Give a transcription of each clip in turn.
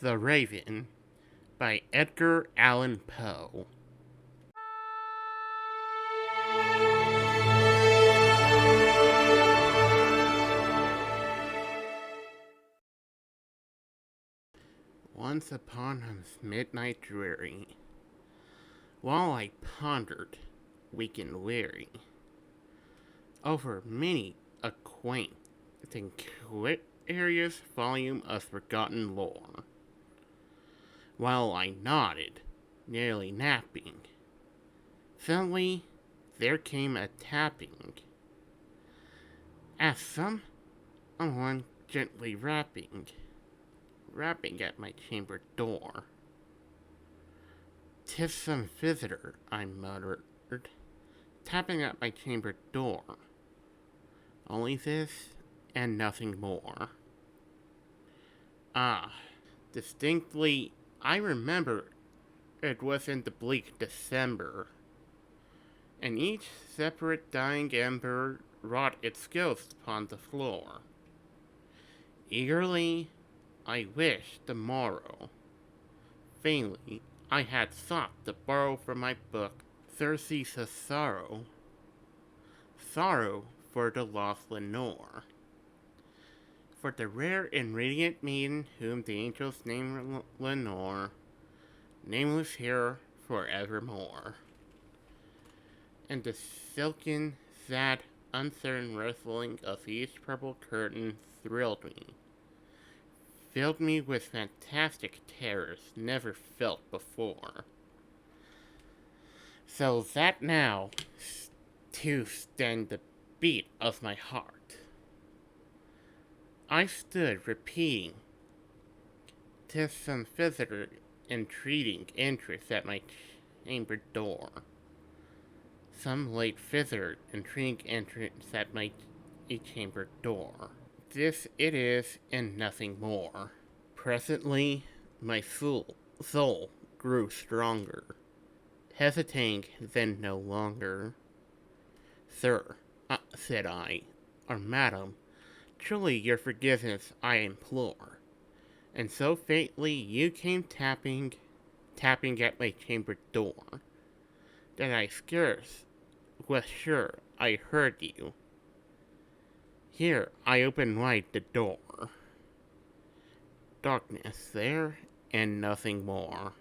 The Raven by Edgar Allan Poe. Once upon a midnight dreary, while I pondered, weak and weary, over many a quaint and curious volume of forgotten lore, while I nodded, nearly napping, suddenly there came a tapping, as someone gently rapping at my chamber door. "'Tis some visitor," I muttered, tapping at my chamber door. Only this, and nothing more. Ah, distinctly, I remember it was in the bleak December, and each separate dying ember wrought its ghost upon the floor. Eagerly, I wished the morrow. Vainly, I had sought to borrow from my book Circe's sorrow. Sorrow for the lost Lenore. For the rare and radiant maiden whom the angels name Lenore, nameless here forevermore. And the silken, sad, uncertain rustling of each purple curtain thrilled me, filled me with fantastic terrors never felt before. So that now, to stand the beat of my heart, I stood repeating, "'Tis some visitor entreating entrance at my chamber door. Some late visitor entreating entrance at my chamber door. This it is, and nothing more." Presently, my soul grew stronger, hesitating then no longer. "Sir," said I, "or madam, truly your forgiveness I implore. And so faintly you came tapping at my chamber door, that I scarce was sure I heard you. Here I open wide the door. Darkness there, and nothing more.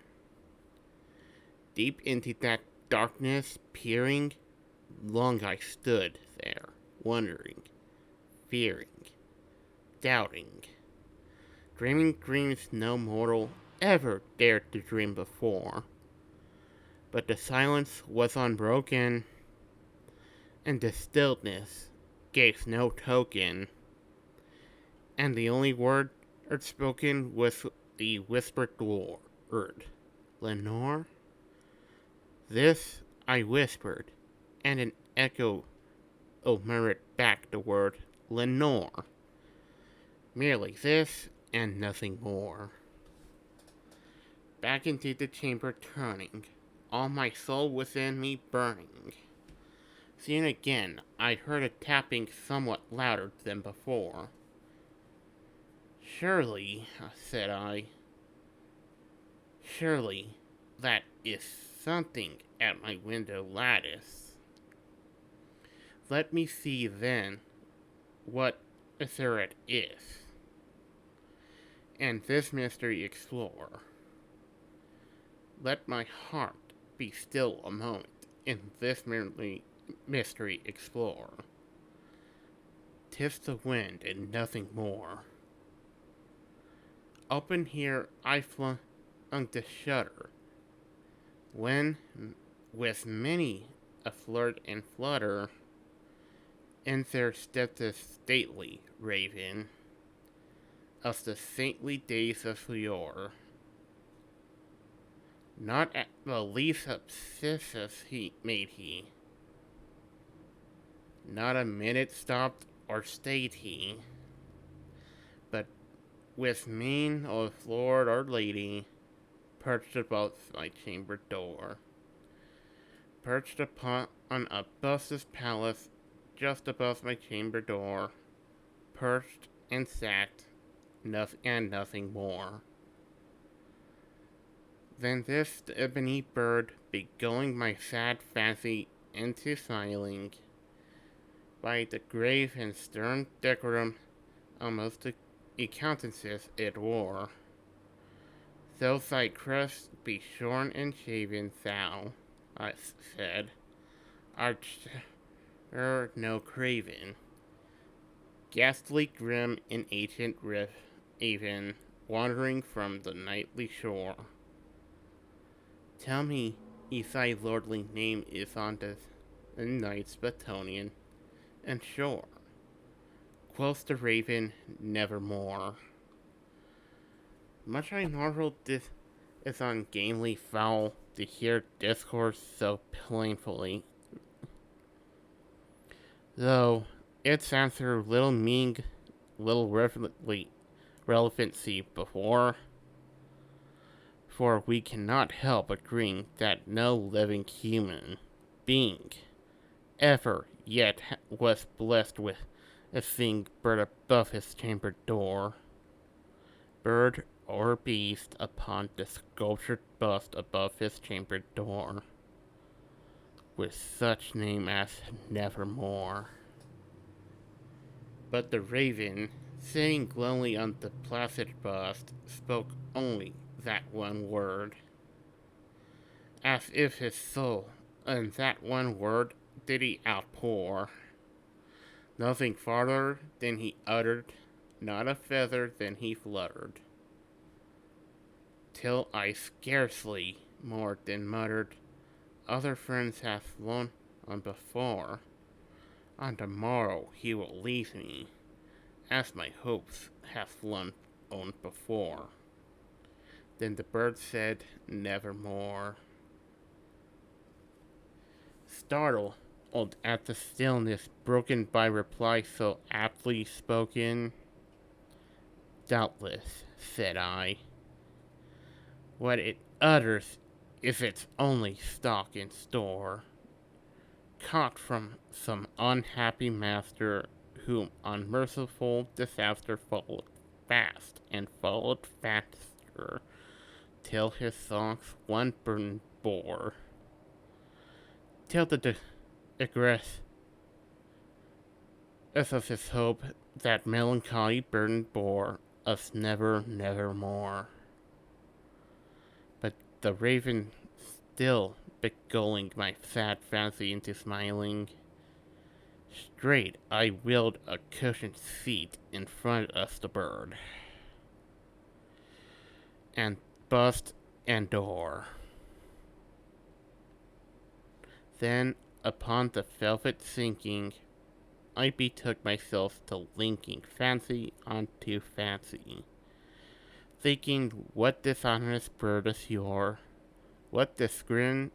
Deep into that darkness peering, long I stood there, wondering, fearing, doubting, dreaming dreams no mortal ever dared to dream before. But the silence was unbroken, and the stillness gave no token, and the only word spoken was the whispered word, "Lenore?" This I whispered, and an echo murmured back the word, "Lenore." Merely this, and nothing more. Back into the chamber turning, all my soul within me burning. Soon again I heard a tapping somewhat louder than before. "Surely," said I, "surely that is something at my window lattice. Let me see then what there it is, and this mystery explore. Let my heart be still a moment, and this mystery explore. 'Tis the wind and nothing more." Open here I flung the shutter, when, with many a flirt and flutter, in there stepped the stately raven of the saintly days of yore. Not at the least obsessive made he. Not a minute stopped or stayed he, but with mien of lord or lady, perched above my chamber door, perched upon Augustus' palace, just above my chamber door, perched and sat, and nothing more. Then this ebony bird, beguiling my sad fancy into smiling, by the grave and stern decorum almost the countenances it wore, though thy crest be shorn and shaven, thou, I said, art no craven, ghastly grim in ancient raven, wandering from the nightly shore. Tell me if thy lordly name is on the night's Batonian and shore. Quoth the raven, nevermore. Much I marvel this is ungainly foul to hear discourse so plainfully, though its answer little meaning, little relevancy before, for we cannot help agreeing that no living human being ever yet was blessed with a seeing bird above his chamber door, bird or beast upon the sculptured bust above his chamber door, with such name as Nevermore. But the raven, sitting glumly on the placid bust, spoke only that one word, as if his soul in that one word did he outpour. Nothing farther than he uttered, not a feather than he fluttered, till I scarcely more than muttered, other friends have flown on before, on the morrow he will leave me, as my hopes have flown on before. Then the bird said, nevermore. Startled at the stillness broken by reply so aptly spoken, doubtless, said I, what it utters is its only stock in store, caught from some unhappy master whom unmerciful disaster followed fast and followed faster, till his songs one burden bore, till the egress as of his hope that melancholy burden bore us nevermore. But the raven still beguiling my sad fancy into smiling, straight I wheeled a cushioned seat in front of the bird, and bust and door. Then, upon the velvet sinking, I betook myself to linking fancy onto fancy, thinking what this honest bird is your, what this grin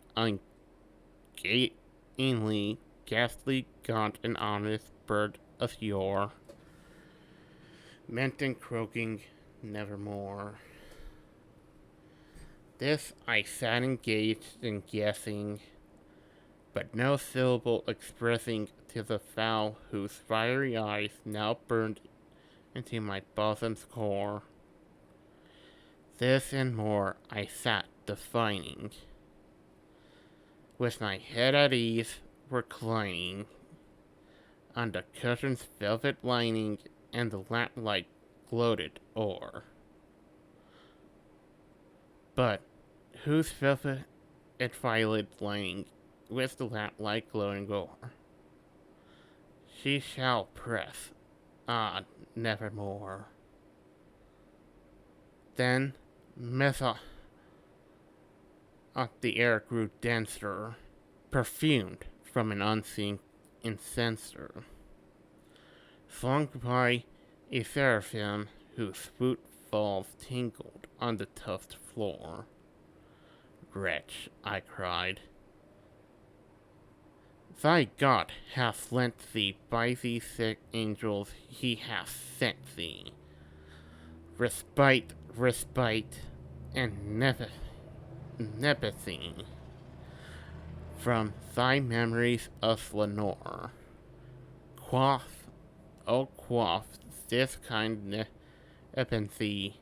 ungainly, ghastly, gaunt, and honest bird of yore, meant in croaking nevermore. This I sat engaged in guessing, but no syllable expressing to the fowl whose fiery eyes now burned into my bosom's core. This and more I sat defining, with my head at ease, reclining on the cushion's velvet lining, and the lamplight gloated o'er. But whose velvet and violet lining with the lamplight glowing o'er? She shall press, nevermore. Then, methought the air grew denser, perfumed from an unseen incenser, flung by a seraphim whose footfalls tinkled on the tufted floor. Wretch, I cried, thy God hath lent thee by these sick angels he hath sent thee respite, and nepenthe from thy memories of Lenore. Quaff, oh quaff this kind nepenthe,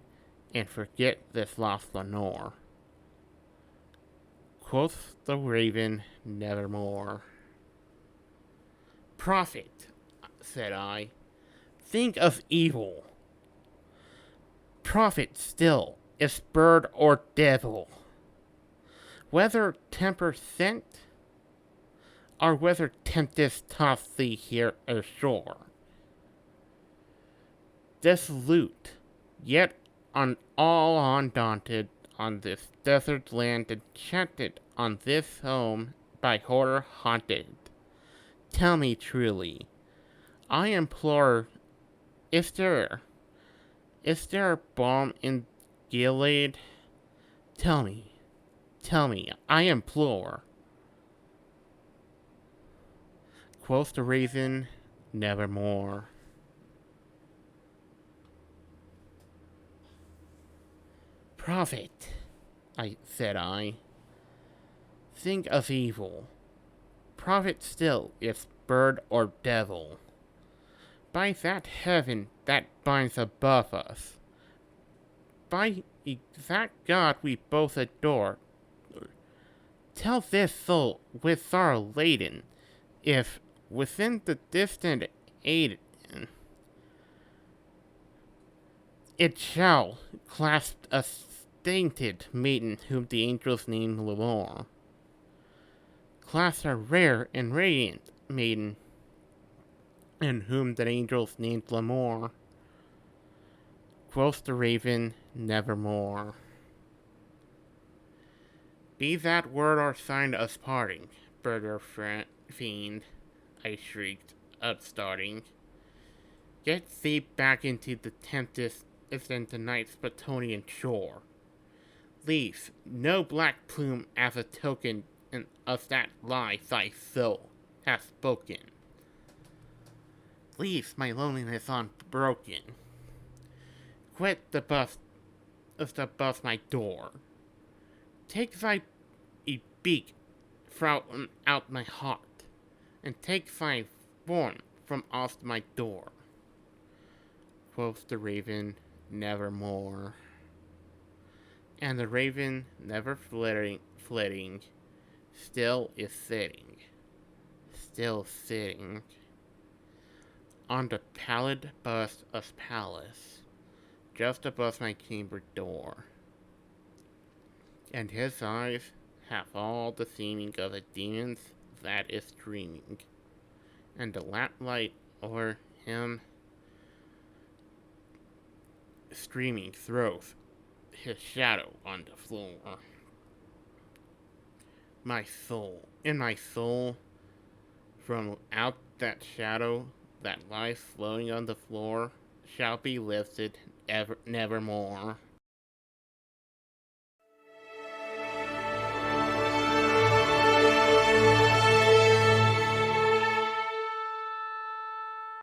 and forget this lost Lenore. Quoth the raven, nevermore. Prophet, said I, think of evil. Prophet still, if bird or devil. Whether temper sent, or whether tempest tossed thee here ashore. Dissolute, yet on all undaunted, on this desert land enchanted, on this home by horror haunted. Tell me truly, I implore, is there balm in Gilead? Tell me, I implore. Quoth the raven, nevermore. Prophet, said I, think of evil. Prophet still, if bird or devil. By that heaven that binds above us, by that God we both adore, tell this soul with sorrow laden, if within the distant Aden it shall clasp a sainted maiden whom the angels name Lenore. Clasp a rare and radiant maiden, and whom the angels named Lenore. Quoth the raven, nevermore. Be that word or sign us parting, bird or fiend, I shrieked, upstarting. Get thee back into the tempest than the night's Platonian shore. Leave no black plume as a token of that lie thy soul hath spoken. Leave my loneliness unbroken. Quit the bus above my door. Take thy beak from out my heart, and take thy form from off my door. Quoth the raven, nevermore. And the raven, never flitting, still is sitting, on the pallid bust of Pallas, just above my chamber door. And his eyes have all the seeming of a demon's that is dreaming, and the lamplight o'er him streaming throws his shadow on the floor. In my soul, from out that shadow that lies flowing on the floor, shall be lifted nevermore.